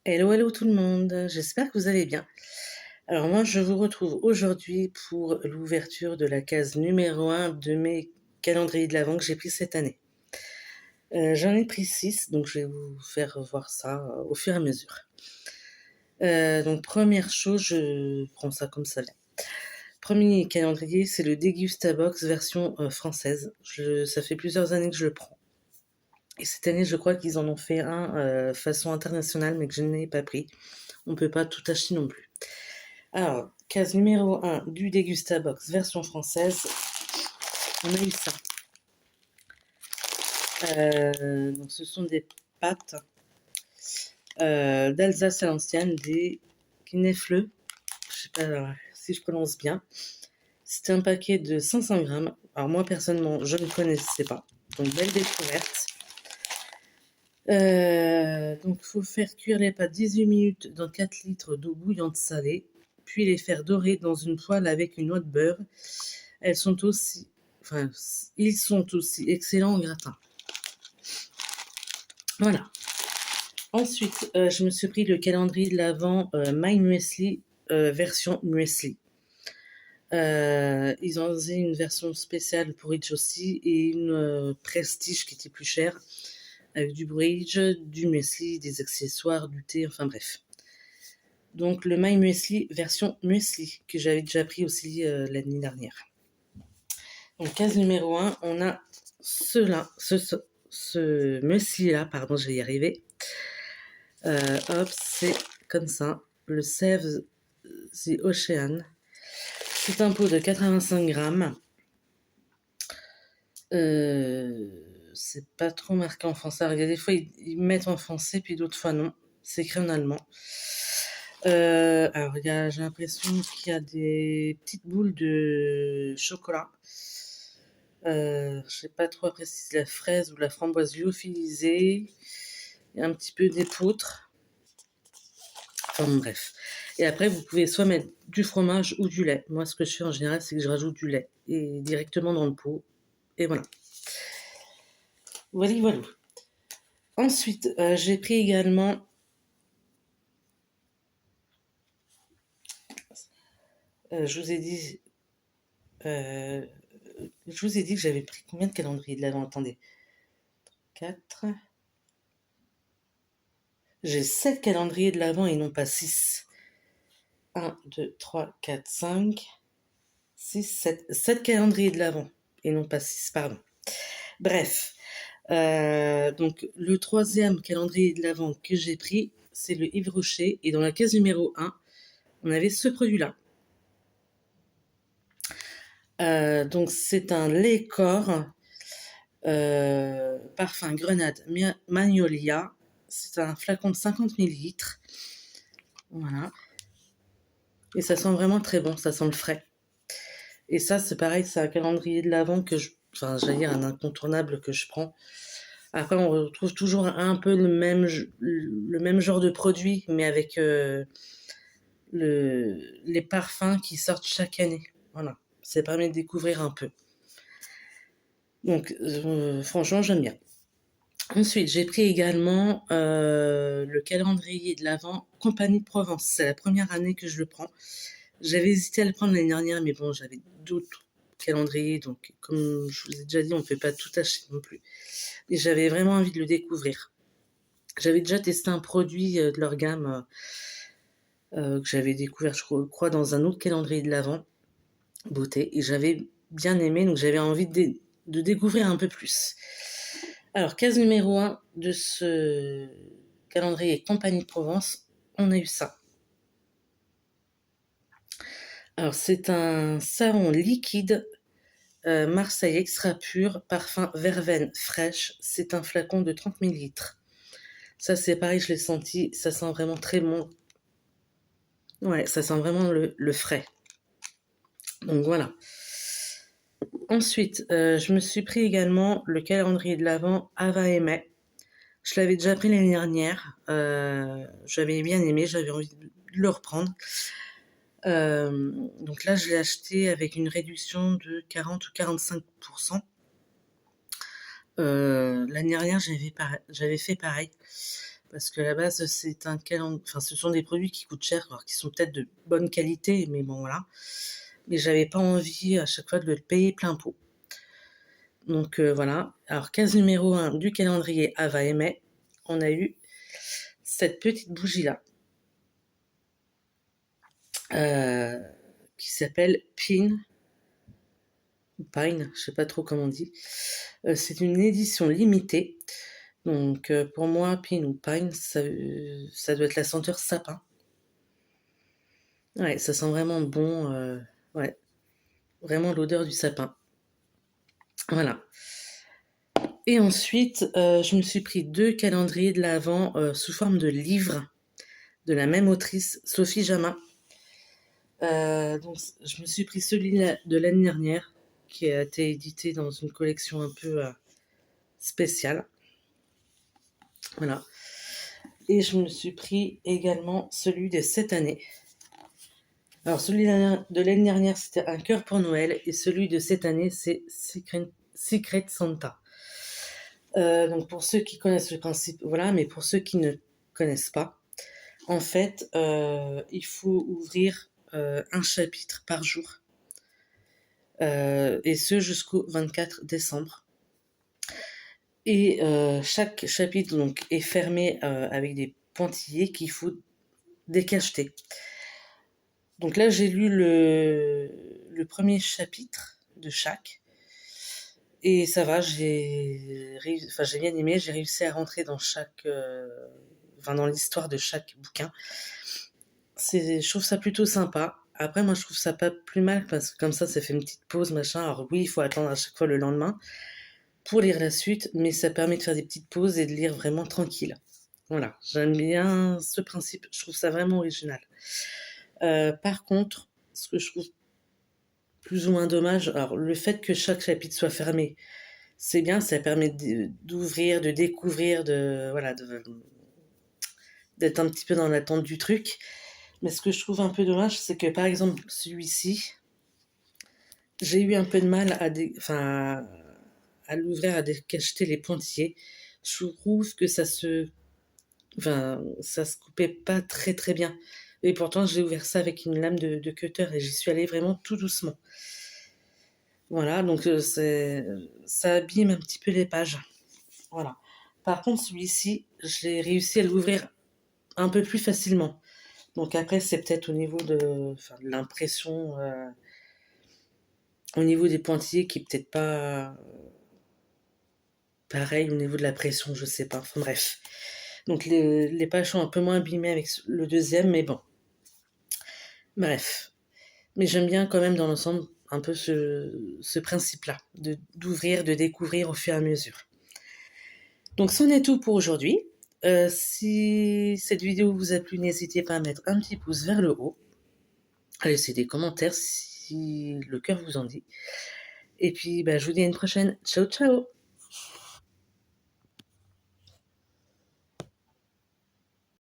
Hello, hello tout le monde, j'espère que vous allez bien. Alors moi, je vous retrouve aujourd'hui pour l'ouverture de la case numéro 1 de mes calendriers de l'Avent que j'ai pris cette année. J'en ai pris 6, donc je vais vous faire voir ça au fur et à mesure. Donc première chose, je prends ça comme ça vient. Premier calendrier, c'est le Degustabox version française. Ça fait plusieurs années que je le prends. Et cette année, je crois qu'ils en ont fait un façon internationale, mais que je n'ai pas pris. On ne peut pas tout acheter non plus. Alors, case numéro 1 du Degustabox version française, on a eu ça. Donc ce sont des pâtes d'Alsace à l'ancienne, des Knefle, je sais pas si je prononce bien. C'est un paquet de 500 grammes. Alors moi personnellement, je ne connaissais pas. Donc belle découverte. Donc il faut faire cuire les pâtes 18 minutes dans 4 litres d'eau bouillante salée, puis les faire dorer dans une poêle avec une noix de beurre. Ils sont aussi excellents en gratin. Voilà. Ensuite, je me suis pris le calendrier de l'Avent My Muesli version Muesli. Ils ont fait une version spéciale porridge aussi et une prestige qui était plus chère avec du bridge, du muesli, des accessoires, du thé, enfin bref. Donc le My Muesli version Muesli que j'avais déjà pris aussi l'année dernière. Donc case numéro 1, on a ce muesli-là, pardon, je vais y arriver. Hop, c'est comme ça, le Save the Ocean. C'est un pot de 85 grammes. C'est pas trop marqué en français. Alors, il y a des fois, ils mettent en français, puis d'autres fois, non. C'est écrit en allemand. Alors, j'ai l'impression qu'il y a des petites boules de chocolat. Je sais pas trop après si c'est la fraise ou la framboise lyophilisée. Il y a un petit peu des poutres. Enfin bref. Et après, vous pouvez soit mettre du fromage ou du lait. Moi, ce que je fais en général, c'est que je rajoute du lait et directement dans le pot. Et voilà. Voilà. Ensuite, j'ai pris également. Je vous ai dit. Je vous ai dit que j'avais pris combien de calendriers de l'Avent? Attendez. 4. J'ai 7 calendriers de l'Avent et non pas 6. 1, 2, 3, 4, 5, 6, 7. 7 calendriers de l'Avent et non pas 6, pardon. Bref. Donc le troisième calendrier de l'Avent que j'ai pris, c'est le Yves Rocher. Et dans la case numéro 1, on avait ce produit-là. Donc c'est un lait corps parfum grenade magnolia. C'est un flacon de 50 millilitres. Voilà. Et ça sent vraiment très bon, ça sent le frais. Et ça, c'est pareil, c'est un calendrier de l'Avent j'allais dire un incontournable que je prends. Après, on retrouve toujours un peu le même genre de produit, mais avec les parfums qui sortent chaque année. Voilà, ça permet de découvrir un peu. Donc, franchement, j'aime bien. Ensuite, j'ai pris également le calendrier de l'Avent Compagnie de Provence. C'est la première année que je le prends. J'avais hésité à le prendre l'année dernière, mais bon, j'avais d'autres calendriers, donc comme je vous ai déjà dit, on ne peut pas tout acheter non plus. Et j'avais vraiment envie de le découvrir. J'avais déjà testé un produit de leur gamme que j'avais découvert, je crois, dans un autre calendrier de l'Avent, beauté, et j'avais bien aimé, donc j'avais envie de découvrir un peu plus. Alors, case numéro 1 de ce calendrier Compagnie de Provence, on a eu ça. Alors, c'est un savon liquide Marseille extra pur, parfum verveine fraîche. C'est un flacon de 30 millilitres. Ça, c'est pareil, je l'ai senti. Ça sent vraiment très bon. Ouais, ça sent vraiment le frais. Donc voilà. Ensuite, je me suis pris également le calendrier de l'Avent Ava et Mai. Je l'avais déjà pris l'année dernière. J'avais bien aimé, j'avais envie de le reprendre. Donc là, je l'ai acheté avec une réduction de 40 ou 45%. L'année dernière, j'avais fait pareil. parce qu'à la base, ce sont des produits qui coûtent cher, alors qui sont peut-être de bonne qualité, mais bon, voilà. Mais j'avais pas envie à chaque fois de le payer plein pot. Donc voilà. Alors, case numéro 1 du calendrier Ava et May, on a eu cette petite bougie-là, qui s'appelle Pine, ou Pine, je sais pas trop comment on dit. C'est une édition limitée. Donc pour moi, Pine ou Pine, ça doit être la senteur sapin. Ouais, ça sent vraiment bon. Ouais, vraiment l'odeur du sapin. Voilà. Et ensuite, je me suis pris 2 calendriers de l'Avent sous forme de livres de la même autrice, Sophie Jama. Donc, je me suis pris celui-là de l'année dernière, qui a été édité dans une collection un peu spéciale. Voilà. Et je me suis pris également celui de cette année. Alors, celui de l'année dernière, c'était Un cœur pour Noël, et celui de cette année, c'est Secret Santa. Donc, pour ceux qui connaissent le principe, voilà, mais pour ceux qui ne connaissent pas, en fait, il faut ouvrir un chapitre par jour, et ce jusqu'au 24 décembre. Et chaque chapitre donc, est fermé avec des pointillés qu'il faut décacheter. Donc là, j'ai lu le premier chapitre de chaque. Et ça va, j'ai bien aimé, j'ai réussi à rentrer dans dans l'histoire de chaque bouquin. Je trouve ça plutôt sympa. Après, moi, je trouve ça pas plus mal parce que comme ça fait une petite pause, machin. Alors oui, il faut attendre à chaque fois le lendemain pour lire la suite, mais ça permet de faire des petites pauses et de lire vraiment tranquille. Voilà, j'aime bien ce principe, je trouve ça vraiment original. Par contre, ce que je trouve plus ou moins dommage, alors le fait que chaque chapitre soit fermé, c'est bien, ça permet d'ouvrir, de découvrir, d'être un petit peu dans l'attente du truc. Mais ce que je trouve un peu dommage, c'est que par exemple, celui-ci, j'ai eu un peu de mal à l'ouvrir, à décacheter les pointillés. Je trouve que ça se coupait pas très très bien. Et pourtant, j'ai ouvert ça avec une lame de cutter et j'y suis allée vraiment tout doucement. Voilà, donc ça abîme un petit peu les pages. Voilà. Par contre, celui-ci, j'ai réussi à l'ouvrir un peu plus facilement. Donc après, c'est peut-être au niveau de l'impression, au niveau des pointillés qui est peut-être pas pareil au niveau de la pression, je sais pas. Enfin bref. Donc les pages sont un peu moins abîmées avec le deuxième, mais bon. Bref. Mais j'aime bien quand même dans l'ensemble un peu ce principe-là, d'ouvrir, de découvrir au fur et à mesure. Donc c'en est tout pour aujourd'hui. Si cette vidéo vous a plu, n'hésitez pas à mettre un petit pouce vers le haut, à laisser des commentaires si le cœur vous en dit. Et puis je vous dis à une prochaine. Ciao ciao.